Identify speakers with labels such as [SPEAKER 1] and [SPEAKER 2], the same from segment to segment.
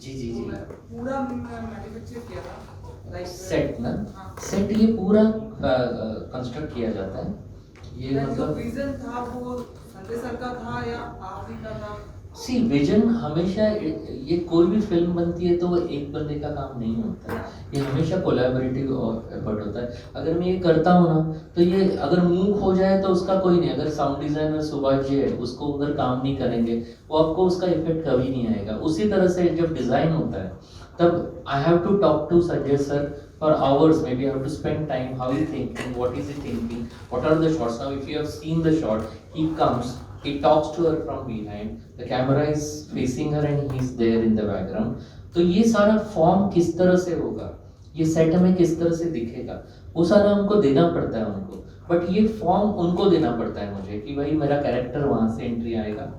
[SPEAKER 1] जी जी जी।
[SPEAKER 2] पूरा मैन्युफैक्चर किया था लाइक
[SPEAKER 1] सेट ना,
[SPEAKER 2] हाँ।
[SPEAKER 1] सेट ये पूरा कंस्ट्रक्ट किया जाता है, ये
[SPEAKER 2] जो
[SPEAKER 1] मतलब
[SPEAKER 2] विजन था वो संजय सर का था या आप ही का था?
[SPEAKER 1] सी विजन हमेशा ये कोई भी फिल्म बनती है तो वो एक बंदे का काम नहीं होता है, ये हमेशा कोलैबोरेटिव एफर्ट होता है। अगर मैं ये करता हूँ ना तो ये अगर मूव हो जाए तो उसका कोई नहीं, अगर साउंड डिजाइनर सुभाष जी है उसको अगर काम नहीं करेंगे वो आपको उसका इफेक्ट कभी नहीं आएगा। उसी तरह से जब डिजाइन होता है तब I have to talk to Sanjay sir for hours, maybe I have to spend time how he thinking, what is he thinking, what are the shots. Now if you have seen the shot, he comes, he talks to her from behind, the camera is facing her and he's there in the background. तो ये सारा form किस तरह से होगा, ये set में किस तरह से दिखेगा, वो सारा हमको देना पड़ता है उनको। बट ये फॉर्म उनको देना पड़ता है मुझे कि भाई मेरा कैरेक्टर वहाँ से एंट्री आएगा,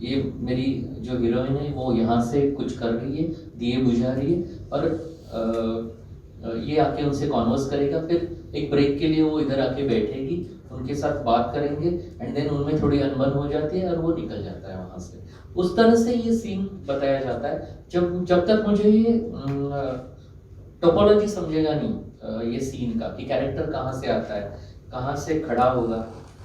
[SPEAKER 1] ये मेरी जो हीरोइन है वो यहाँ से कुछ कर रही है, दिए बुझा रही है, और ये आके उनसे कॉन्वर्स करेगा, फिर एक ब्रेक के लिए वो इधर आके बैठेगी, उनके साथ बात करेंगे, एंड देन उनमें थोड़ी अनबन हो जाती है और वो निकल जाता है वहाँ से। उस तरह से ये सीन बताया जाता है। जब जब तक मुझे ये टोपोलॉजी समझेगा नहीं ये सीन का कि कैरेक्टर कहाँ से आता है, कहाँ से खड़ा होगा,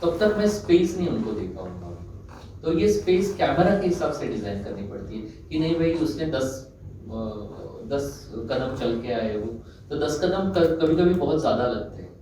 [SPEAKER 1] तब तक मैं स्पेस नहीं उनको दे पाऊंगा उनको। तो ये स्पेस कैमरा के हिसाब से डिजाइन करनी पड़ती है कि नहीं भाई उसने 10 कदम चल के आए वो, तो 10 कदम कभी कभी बहुत ज़्यादा लगते हैं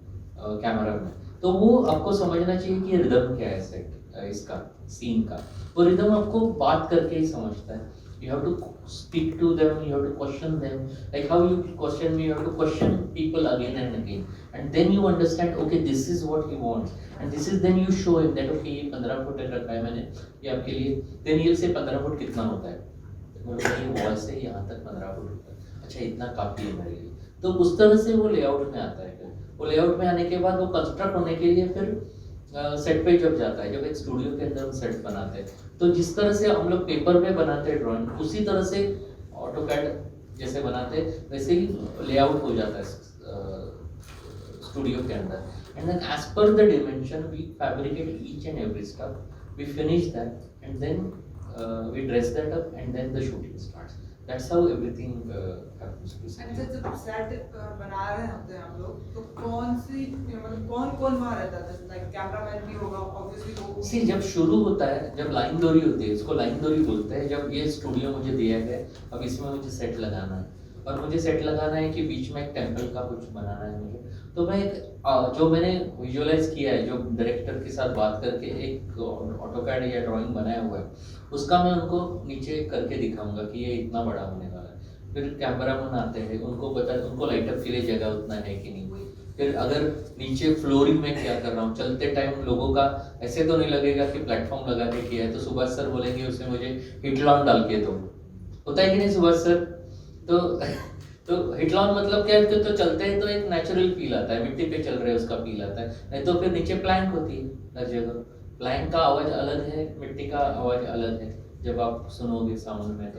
[SPEAKER 1] कैमरा में। तो वो आपको समझना चाहिए कि रिदम क्या है सेट इसका सीन का। वो रिदम आपको बात करके ही समझता है। You have to speak to them, you have to question them, like how you question me, you have to question people again and again, and then you understand okay this is what he wants, and this is then you show him that okay ये 15 foot रखा है मैंने ये आपके लिए, then ये से 15 foot कितना होता है, मतलब ये वॉल से यहाँ तक 15 फुट होता है, अच्छा इतना काफ़ी है मेरे लिए। तो उस तरह से वो लेआउट में आता है। फिर वो लेआउट में आने के बाद वो कंस्ट्रक्ट होने के लिए फिर सेट पे जब जाता है, जब एक स्टूडियो के अंदर हम सेट बनाते हैं तो जिस तरह से हम लोग पेपर पे बनाते हैं ड्राइंग, उसी तरह से ऑटोकैड जैसे बनाते हैं वैसे ही लेआउट हो जाता है स्टूडियो के अंदर। And then as per the dimension we fabricate each and every stuff, we finish that and then we dress that up and then the shooting starts. That's how everything happens.
[SPEAKER 2] अच्छा जब set बना रहे होते हैं हम लोग तो कौन सी मतलब कौन कौन वहाँ रहता है? लाइक कैमरामैन भी होगा ऑब्वियसली वो।
[SPEAKER 1] सी जब शुरू होता है, जब लाइन दोरी होती है, इसको लाइन दोरी बोलते हैं, जब ये स्टूडियो मुझे दिया गया है अब इसमें मुझे सेट लगाना है, और मुझे सेट लगाना है कि बीच में एक टेम्पल का कुछ बनाना है मुझे, तो मैं एक जो मैंने विजुअलाइज किया है, जो डायरेक्टर के साथ बात करके एक ऑटोकैड या ड्राइंग बनाया हुआ है, उसका मैं उनको नीचे करके दिखाऊंगा कि ये इतना बड़ा होने वाला है। फिर कैमरामैन आते हैं, उनको लाइटअप के लिए जगह उतना है कि नहीं, फिर अगर नीचे फ्लोरिंग में क्या कर रहा हूँ, चलते टाइम लोगों का ऐसे तो नहीं लगेगा कि प्लेटफॉर्म लगा के किया है, तो सुभाष सर बोलेंगे उसमें मुझे हिटलॉन डाल के दो, होता है कि नहीं सुभाष सर? तो तो हिटलॉन मतलब क्या है कि तो चलते हैं तो एक नेचुरल फील आता है, मिट्टी पे चल रहे हैं उसका फील आता है, नहीं तो फिर नीचे प्लैंक होती है हर जगह, प्लैंक का आवाज अलग है, मिट्टी का आवाज अलग है जब आप सुनोगे साउंड में।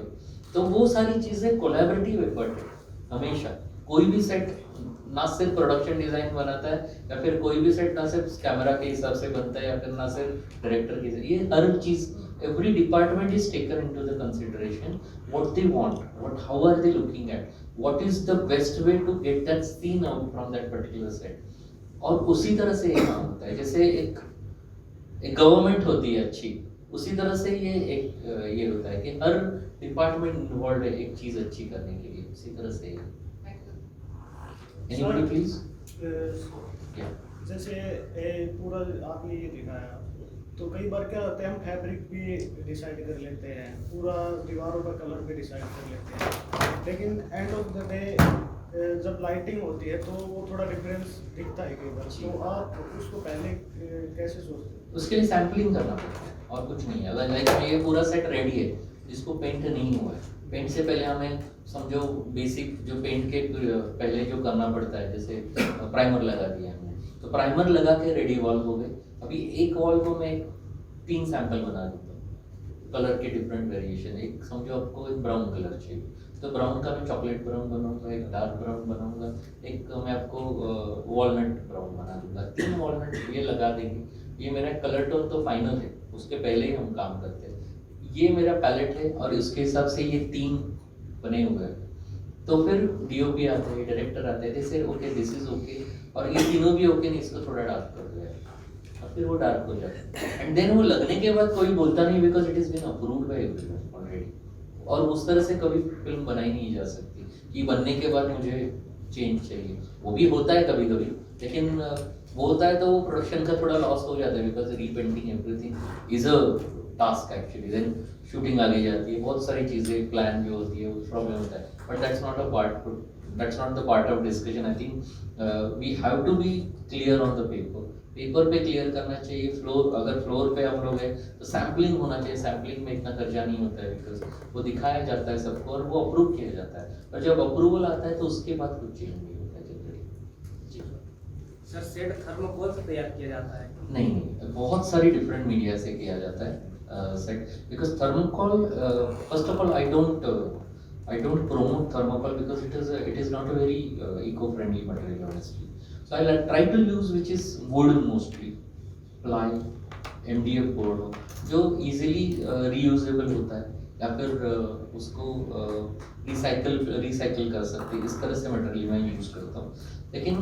[SPEAKER 1] तो वो सारी चीजें कोलैबोरेटिव एफर्ट है हमेशा। कोई भी सेट ना सिर्फ प्रोडक्शन डिजाइन बनाता है, या फिर कोई भी सेट ना सिर्फ कैमरा के हिसाब से बनता है, या फिर ना सिर्फ डायरेक्टर के, ये हर चीज every department is taken into the consideration, what they want, how are they looking at, what is the best way to get that scene out from that particular set, और उसी तरह से ये काम होता है। जैसे एक गवर्नमेंट होती है अच्छी, उसी तरह से ये होता है कि हर डिपार्टमेंट इन्वॉल्व है एक चीज अच्छी करने के लिए, उसी तरह से। Anybody please? Yeah.
[SPEAKER 3] जैसे पूरा आपने ये दिखाया, तो कई बार क्या होता है हम फैब्रिक भी डिसाइड कर लेते हैं, पूरा दीवारों का कलर भी डिसाइड कर लेते हैं, लेकिन एंड ऑफ द डे जब लाइटिंग होती है तो वो थोड़ा डिफरेंस दिखता है कई बार, तो आप उसको पहले कैसे सोचते हैं?
[SPEAKER 1] उसके लिए सैम्पलिंग करना पड़ता है और कुछ नहीं है। अगर लाइक ये पूरा सेट रेडी है जिसको पेंट नहीं हुआ है, पेंट से पहले हमें समझो बेसिक जो पेंट के पहले जो करना पड़ता है, जैसे प्राइमर लगा दिया हमने, तो प्राइमर लगा के रेडी वॉल हो गए। अभी एक वॉल को मैं 3 सैंपल बना देता हूँ कलर के डिफरेंट वेरिएशन। एक समझो आपको एक ब्राउन कलर चाहिए, तो ब्राउन का मैं चॉकलेट ब्राउन बनाऊंगा, एक डार्क ब्राउन बनाऊंगा, एक मैं आपको वॉलनट ब्राउन बना दूंगा। 3 वॉलनट ये लगा देंगे, ये मेरा कलर टोन तो फाइनल है, उसके पहले ही हम काम करते हैं। ये मेरा पैलेट है और इसके हिसाब से ये 3 बने हुए हैं। तो फिर डीओपी आते हैं, डायरेक्टर आते हैं, जैसे ओके दिस इज ओके, और ये तीनों भी ओके नहीं, इसको थोड़ा डार्क कर दो यार, और फिर वो डार्क हो जाता है। एंड देन वो लगने के बाद कोई बोलता नहीं, because it is been approved by everyone already. और उस तरह से कभी फिल्म बनाई नहीं जा सकती कि बनने के बाद मुझे चेंज चाहिए। वो भी होता है कभी कभी, लेकिन वो होता है तो वो प्रोडक्शन का थोड़ा लॉस हो जाता है, because repainting everything is a task actually. Then shooting आगे जाती है, बहुत सारी चीज़ें प्लान जो होती है वो प्रॉब्लम होता है, but that's not a part, that's not the part of discussion. I think we have to be clear on the paper, paper पे क्लियर करना चाहिए। फ्लोर, अगर फ्लोर पे हम लोग हैं तो सैम्पलिंग होना चाहिए, सैम्पलिंग में इतना खर्चा नहीं होता है, बिकॉज वो दिखाया जाता है सबको और वो अप्रूव किया जाता है, और जब अप्रूवल आता है तो उसके बाद कुछ चेंज नहीं होता है जनरली। जी
[SPEAKER 4] सर, सेट थर्मोकोल से तैयार किया जाता है?
[SPEAKER 1] नहीं, बहुत सारी डिफरेंट मीडिया से किया जाता है set, because thermocol, first of all I don't promote thermocol because it is not a very eco-friendly material honestly. So I try to use which is wood mostly, ply, MDF board हो, जो easily reusable होता है, या फिर उसको recycle कर सकते हैं, इस तरह से मटेरियल मैं यूज करता हूँ। लेकिन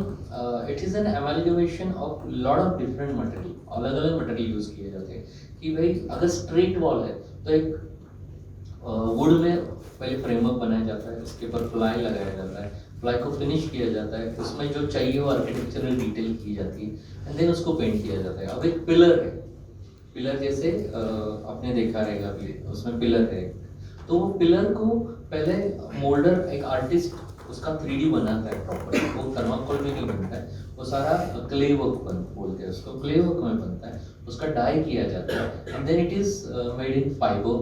[SPEAKER 1] it is an amalgamation of lot of different material, अलग अलग मटेरियल यूज किए जाते हैं। कि भाई अगर स्ट्रेट वॉल है तो एक वुड में पहले फ्रेमवर्क बनाया जाता है, उसके ऊपर प्लाई लगाया जाता है, प्लाई को फिनिश किया जाता है, उसमें जो चाहिए वो आर्किटेक्चरल डिटेल की जाती है, एंड देन उसको पेंट किया जाता है। अब एक पिलर है, पिलर जैसे आपने देखा रहेगा अभी, उसमें पिलर है, तो वो पिलर को पहले मोल्डर, एक आर्टिस्ट उसका 3D बनाता है प्रॉपर, वो थर्माकोल में नहीं बनता है, वो सारा क्ले वर्क बोलते हैं उसको, क्ले वर्क में बनता है, उसका डाई किया जाता है, and then it is made in fibre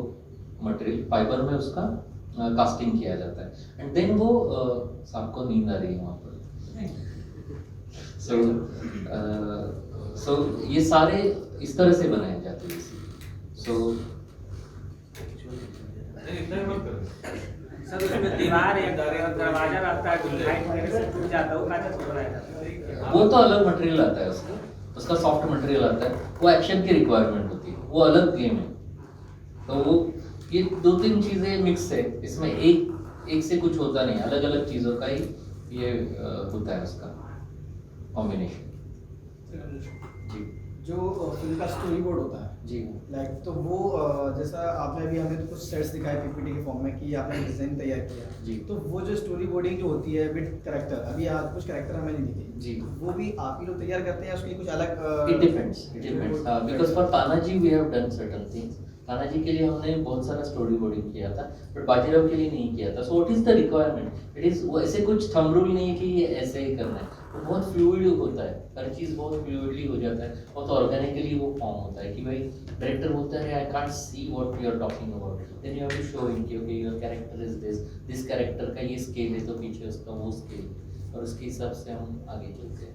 [SPEAKER 1] material, fibre में उसका कास्टिंग किया जाता है, एंड देन वो सबको नींद आ रही है वहाँ पर। सो ये सारे इस तरह से बनाए जाते हैं। सो
[SPEAKER 4] सर, उसमें दीवार या दरवाजा रहता है, जो लाइट वगैरह से टूट जाता है, वो कागज से बनाया जाता है?
[SPEAKER 1] वो तो अलग मटेरियल आता है, उसका सॉफ्ट मटेरियल आता है, वो एक्शन की रिक्वायरमेंट होती है, वो अलग गेम है। तो वो ये दो तीन चीजें मिक्स है, इसमें एक से कुछ होता नहीं, अलग अलग चीजों का ही ये होता है उसका कॉम्बिनेशन। जी
[SPEAKER 5] जो फिल्म का स्टोरी बोर्ड होता है
[SPEAKER 1] जी
[SPEAKER 5] लाइक, तो वो जैसा आपने अभी हमें कुछ सेट्स दिखाए पीपीटी के फॉर्म में कि आपने डिजाइन तैयार किया
[SPEAKER 1] जी।
[SPEAKER 5] तो वो जो स्टोरी बोर्डिंग जो होती है विद कैरेक्टर, अभी आप कुछ कैरेक्टर हमें नहीं दिखे
[SPEAKER 1] जी,
[SPEAKER 5] वो भी आप ही लोग तैयार करते हैं, उसके लिए कुछ अलग
[SPEAKER 1] it depends because for Tanaji we have done certain things। Tanaji के लिए हमने बहुत सारा स्टोरी बोर्डिंग किया था, बट बाजीराव के लिए नहीं किया था। So what is the requirement, it is ऐसे कुछ थंब रूल नहीं है कि ये ऐसे ही करना है, वो बहुत फ्लूइड होता है, हर चीज़ बहुत फ्लूइडली हो जाता है, बहुत ऑर्गेनिकली वो फॉर्म होता है कि भाई डायरेक्टर बोलता है I can't see what you are talking about, then you have to show him कि okay your character is this character का ये स्केल है तो पीछे उसका वो स्केल, और उसके हिसाब से हम आगे चलते हैं।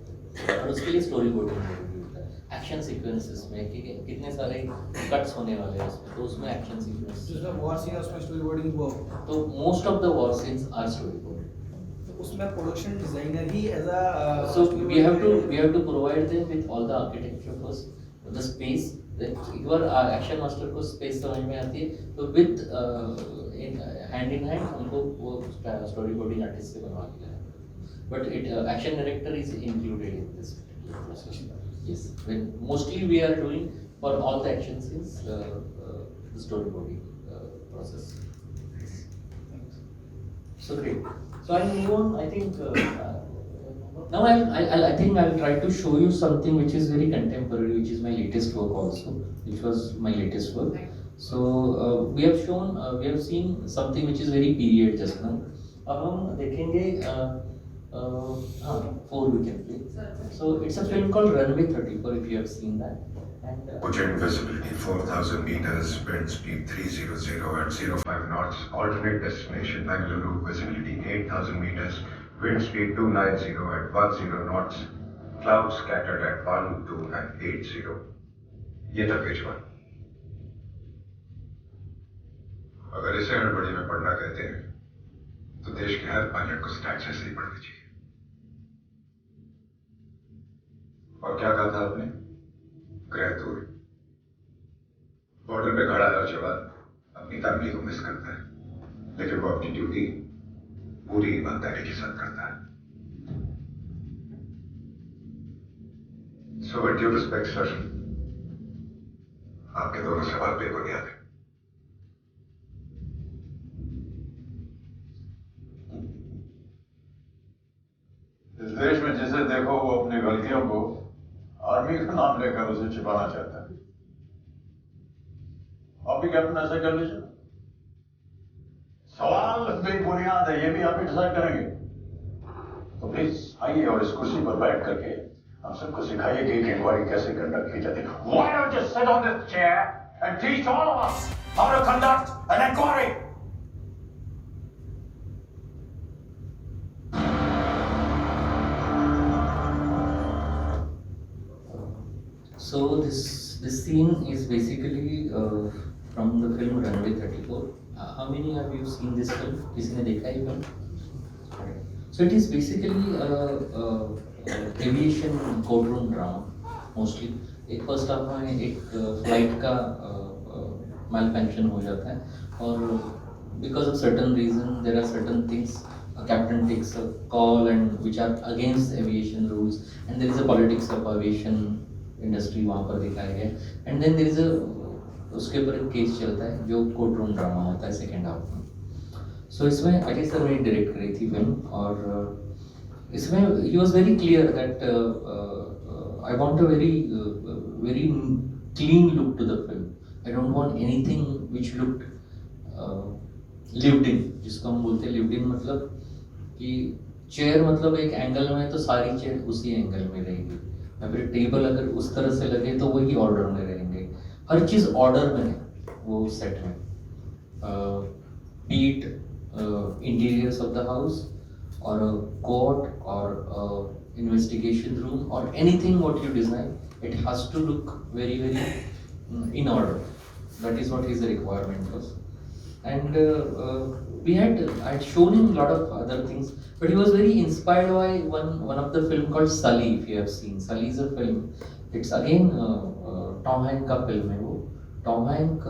[SPEAKER 1] और उसके लिए स्टोरी बोर्डिंग जरूरी होता है। एक्शन सीक्वेंसेस में कि कितने सारे कट्स होने वाले हैं उसमें, तो उसमें एक्शन सीक्वेंस,
[SPEAKER 5] जिसमें वॉर सीन है उसमें स्टोरी बोर्डिंग हुआ होगा,
[SPEAKER 1] तो most of the war scenes are story board.
[SPEAKER 5] तो उसमें प्रोडक्शन डिजाइनर ही as a
[SPEAKER 1] So we have to provide them with all the architecture first, the space। एक बार एक्शन मास्टर को स्पेस समझ में आती है तो विद हैंड इन हैंड हमको वो स्टोरी बोर्डिंग आर्टिस्ट से बनवा के देना, but it action director is included in this process. Yes, when mostly we are doing for all the action scenes the storyboarding process. Yes. So great. So I'll move on. I think now I think I'll try to show you something which is very contemporary, which is my latest work also, which was my latest work. So we have seen something which is very period just now. अब हम देखेंगे हाँ 4 we can play. So it's a film called Runway 34 if you have seen that. And
[SPEAKER 6] Project visibility 4,000 meters, wind speed 300 at 05 knots, alternate destination Bangalore, visibility 8,000 meters, wind speed 290 at 10 knots, clouds scattered at 1, 2 and 80. ये था page 1। अगर इसे हड़बड़ी में पढ़ना कहते हैं तो देश के हर पायलट को स्टैट्स ऐसे ही पढ़नी चाहिए। और क्या कहा था आपने? ग्रह दूर, बॉर्डर पे खड़ा हर जवान अपनी फैमिली को मिस करता है, लेकिन वो अपनी ड्यूटी पूरी ईमानदारी के साथ करता है। So with due respect, sir, आपके दोनों सवाल बेबुनियाद हैं।
[SPEAKER 7] इस देश में जिसे देखो वो अपनी गलतियों को आर्मी का नाम लेकर उसे छिपाना चाहता है। आप भी कैप्टन ऐसा कर लीजिए। सवाल बेबुनियाद है, ये भी आप ही डिसाइड करेंगे। तो प्लीज आइए और इस कुर्सी पर बैठ करके हम सबको सिखाइए कि एक इंक्वायरी कैसे कंडक्ट की जाती है। Why don't you sit on this chair and teach all of us how to conduct an inquiry?
[SPEAKER 1] So this scene is basically from the film Runway 34. How many of you seen this film? किसी ने देखा ये film? So it is basically aviation courtroom drama mostly. एक first half में एक flight का मैल function हो जाता है और because of certain reason there are certain things captain takes a call and which are against aviation rules and there is a politics of aviation industry वहाँ पर दिखाया गया and then there is a उसके ऊपर एक case चलता है जो कोर्टरूम ड्रामा होता है सेकेंड हाफ में। सो इसमें अजय सर ने डायरेक्ट करी थी फिल्म और इसमें he was very clear that I want a very clean look to the film. I don't want anything which looked lived in, जिसको हम बोलते हैं lived in मतलब कि चेयर मतलब एक एंगल में तो सारी चेयर उसी एंगल में रहेगी या फिर टेबल अगर उस तरह से लगे तो वही ऑर्डर में रहेंगे, हर चीज़ ऑर्डर में है वो सेट में। Be it interiors of the house or a court or a investigation room or anything what you design, it has to look very in order. That is what his requirement was. And I had shown him a lot of other things, but he was very inspired by one of the film called Sully. If you have seen, Sully is a film. It's again Tom Hanks का film है वो। Tom Hanks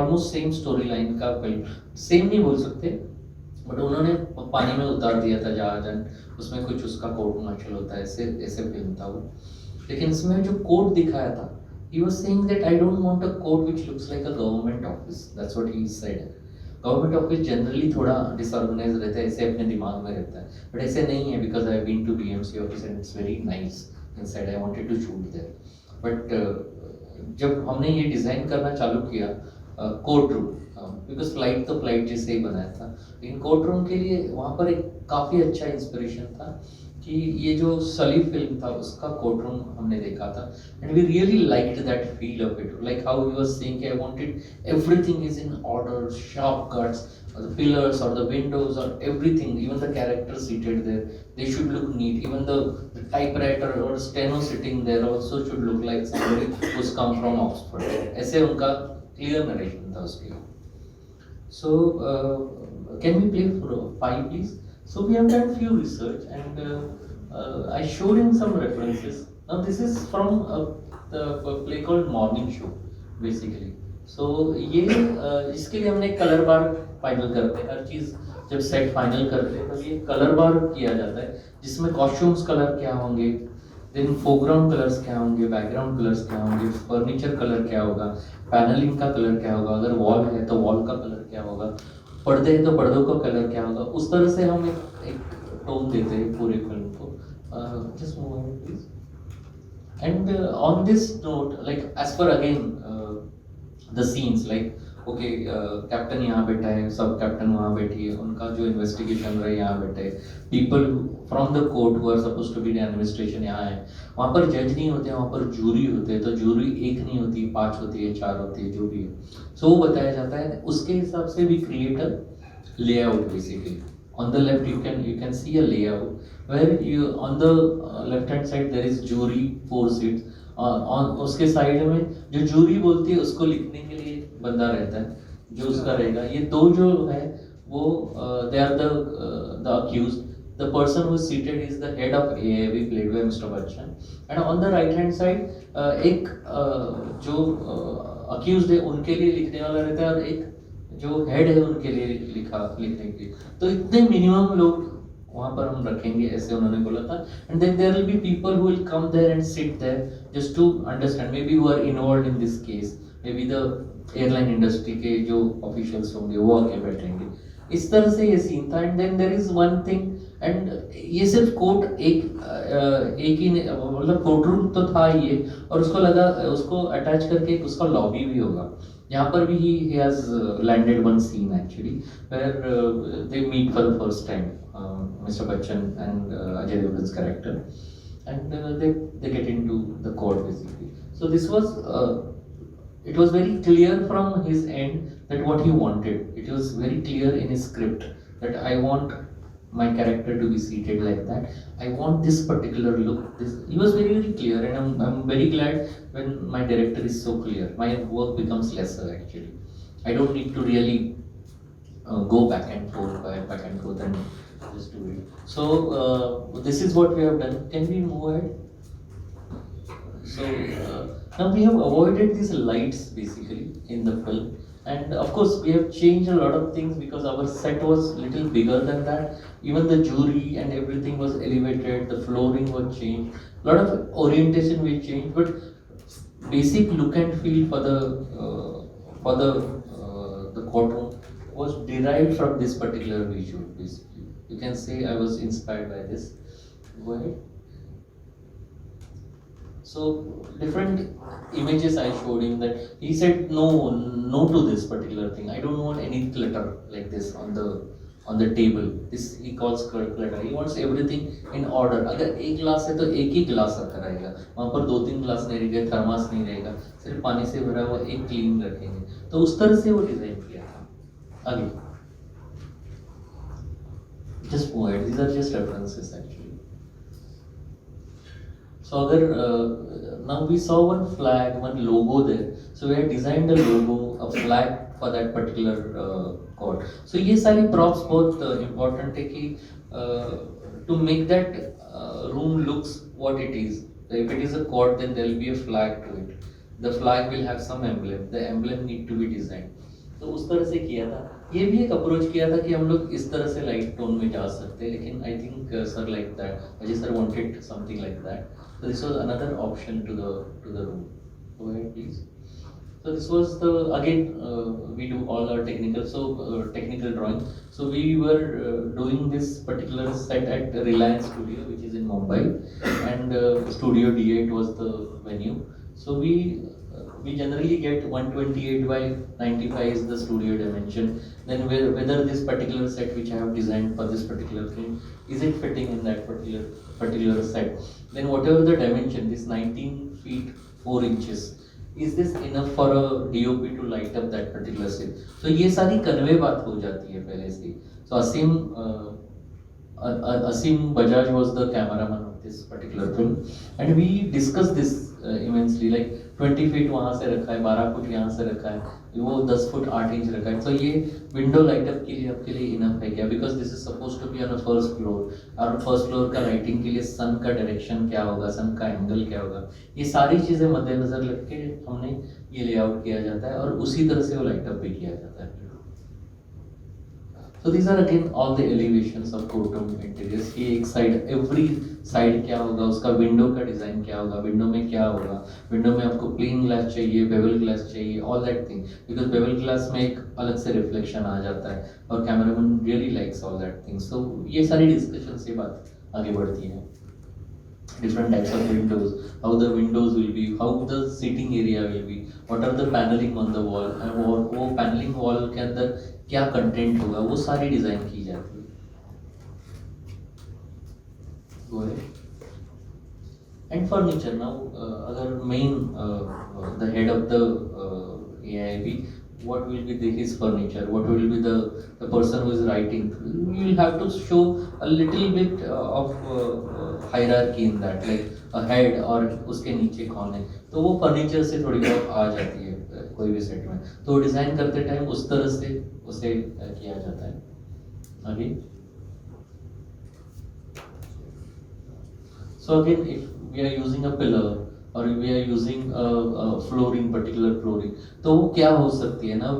[SPEAKER 1] almost same storyline का film, same नहीं बोल सकते but उन्होंने पानी में उतार दिया था जहाज, उसमें कुछ उसका कोर्ट मार्शल होता है, ऐसे फिल्म था वो। लेकिन इसमें जो कोर्ट दिखाया था, he was saying that I don't want a court which looks like a government office. That's what he said. Government office generally थोड़ा डिसऑर्गेनाइज रहता है, ऐसे अपने दिमाग में रहता है, बट ऐसे नहीं है because I have been to BMC office and it's very nice inside, I wanted to shoot there. But जब हमने ये डिज़ाइन करना चालू किया कोर्ट रूम, बिकॉज फ्लाइट तो फ्लाइट जैसे ही बनाया था, लेकिन कोर्ट रूम के लिए वहाँ पर एक काफ़ी अच्छा इंस्पिरेशन था कि ये जो सली फिल्म था उसका कोर्ट रूम हमने देखा था and we really liked that feel of it, like how he was saying I wanted everything is in order, sharp cuts, the pillars or the windows or everything, even the characters seated there, they should look neat, even the typewriter or steno sitting there also should look like somebody who's come from Oxford. ऐसे उनका clear narration था उसके लिए। So can we play for 5 please? So we have done few research and I showed him some references. Now this is from the play called Morning Show basically. So ये इसके लिए हमने colour बार final करते हैं, हर चीज़ जब set final करते हैं तो ये कलर बार किया जाता है जिसमें कॉस्ट्यूम्स कलर क्या होंगे, देन फोरग्राउंड कलर्स क्या होंगे, बैकग्राउंड कलर्स क्या होंगे, फर्नीचर कलर क्या होगा, पैनलिंग का कलर क्या होगा, अगर वॉल है तो वॉल का कलर क्या होगा, पर्दे हैं तो पर्दों का कलर क्या होगा, उस तरह से हम एक टोन देते हैं पूरे फिल्म को। Just move ahead please. And on this note, like as per again the scenes, like okay captain यहाँ बैठा है, सब कैप्टन वहाँ बैठी है, उनका जो इन्वेस्टिगेशन रहा है यहाँ बैठे है, people from the court who are suppose to be the administration यहाँ है, वहाँ पर जज नहीं होते, वहाँ पर जूरी होते हैं, तो जूरी एक नहीं होती, 5 होती है, 4 होती है, जो भी है। सो वो बताया जाता है, उसके हिसाब से भी create a layout basically. On the left you can see a layout where you on the left hand side there is jury 4 seats, on उसके साइड में जो जूरी बोलती है उसको लिखने के लिए बंदा रहता है जो उसका रहेगा। ये दो जो है वो they are the accused. The person who is seated is the head of AIB played by Mr. Bachchan, and on the right hand side एक जो accused है उनके लिए लिखने वाला रहता है और एक जो हेड है उनके लिए लिखने के लिए, तो इतने मिनिमम लोग वहाँ पर हम रखेंगे ऐसे उन्होंने बोला था. And then there will be people who will come there and sit there just to understand, maybe who are involve in this case, maybe the airline industry के जो ऑफिशियल्स होंगे वो आके बैठेंगे. इस तरह से ये सीन था. And then there is one thing, and ये सिर्फ कोर्ट एक ही मतलब कोर्ट रूम तो था ये, और उसको अटैच करके उसका लॉबी भी होगा. यहाँ पर भी he has landed one scene actually where they meet for the first time, Mr. Bachchan and Ajay Devgan's character, and they get into the court basically. So this was it was very clear from his end that what he wanted. It was very clear in his script that I want my character to be seated like that. I want this particular look. He was very, very clear, and I'm very glad when my director is so clear. My work becomes lesser actually. I don't need to really go back and forth and just do it. So this is what we have done. Can we move ahead? So now we have avoided these lights basically in the film. And of course we have changed a lot of things because our set was little bigger than that. Even the jury and everything was elevated, the flooring was changed, a lot of orientation we changed, but basic look and feel for the courtroom was derived from this particular visual basically. You can say I was inspired by this. Go ahead. So different images I showed him, that he said no to this particular thing. I don't want any clutter like this on the table. This he calls clutter. He wants everything in order. अगर एक गिलास है तो एक ही गिलास रखा रहेगा, वहाँ पर 2-3 गिलास नहीं रहेगा, थर्मास नहीं रहेगा, सिर्फ पानी से भरा हुआ एक क्लीन रखेंगे. तो उस तरह से वो डिजाइन किया था. आगे just move it. These are just references actually. So now we saw one flag, one logo there. So we had designed a logo, a flag for that particular court. So ये सारी props बहुत important है कि to make that room looks what it is. So if it is a court, then there will be a flag to it. The flag will have some emblem. The emblem need to be designed. तो उस तरह से किया था. ये भी एक approach किया था कि हम लोग इस तरह से लाइट टोन में जा सकते हैं, लेकिन I think sir like that, Ajay sir wanted something like that. So this was another option to the room. Go ahead, please. So this was again we do all our technical drawing. So we were doing this particular set at Reliance Studio, which is in Mumbai, and Studio D8 was the venue. So we generally get 128 by 95 is the studio dimension. Then whether this particular set which I have designed for this particular film, is it fitting in that particular set? Then whatever the dimension, this 19 feet 4 inches, is this enough for a DOP to light up that particular scene? So ये सारी convey बात हो जाती है पहले से. So Asim Bajaj was the cameraman of this particular film, and we discussed this immensely. Like 20 feet वहाँ से रखा है, 12 फुट यहाँ से रखा है, वो 10 फुट 8 इंच रखा है. तो ये विंडो लाइटअप के लिए आपके लिए इनफ है क्या? Because this is suppose to be on a first floor, और फर्स्ट फ्लोर का लाइटिंग के लिए सन का डायरेक्शन क्या होगा, सन का एंगल क्या होगा, ये सारी चीज़ें मद्देनजर रख के हमने ये लेआउट किया जाता है, और उसी तरह से वो लाइटअप भी किया जाता है. So these are again all the elevations of courtroom interiors. ये एक साइड, एवरी साइड क्या होगा, उसका विंडो का डिजाइन क्या होगा, विंडो में क्या होगा, विंडो में आपको प्लेन ग्लास चाहिए, बेवल ग्लास चाहिए, all that thing, because bevel glass में एक अलग से रिफ्लेक्शन आ जाता है, और cameraman really likes all that things. तो ये सारी डिस्कशन से बात आगे बढ़ती है. Different types of windows, how the windows will be, how the seating area will be, what are the paneling on the wall, and वो paneling wall के अंदर क्या कंटेंट होगा, वो सारी डिजाइन की जाती है. Go ahead. And furniture now, अगर main the head of the AIB, what will be his furniture, what will be the person who is writing, you will have to show a little bit of hierarchy in that, like a head और उसके नीचे कौन है, तो वो furniture से थोड़ी बहुत आ जाती है कोई भी सेट में. तो डिजाइन करते टाइम उस तरह से उसे किया जाता है. आगे. So again, if we are using a pillar, or we are using flooring, particular flooring. तो वो क्या हो सकती है ना,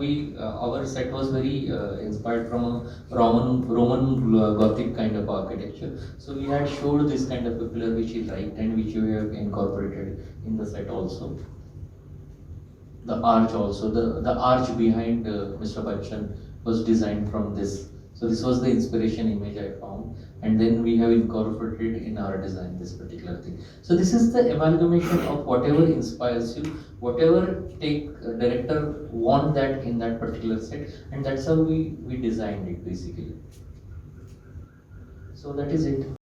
[SPEAKER 1] our set was very inspired from a Roman Gothic kind of architecture. So we had showed this kind of a pillar which he liked and which we have incorporated in the set also. The arch also, the arch behind Mr. Bachchan was designed from this. So this was the inspiration image I found, and then we have incorporated in our design this particular thing. So this is the amalgamation of whatever inspires you, whatever director want that in that particular set, and that's how we designed it basically. So that is it.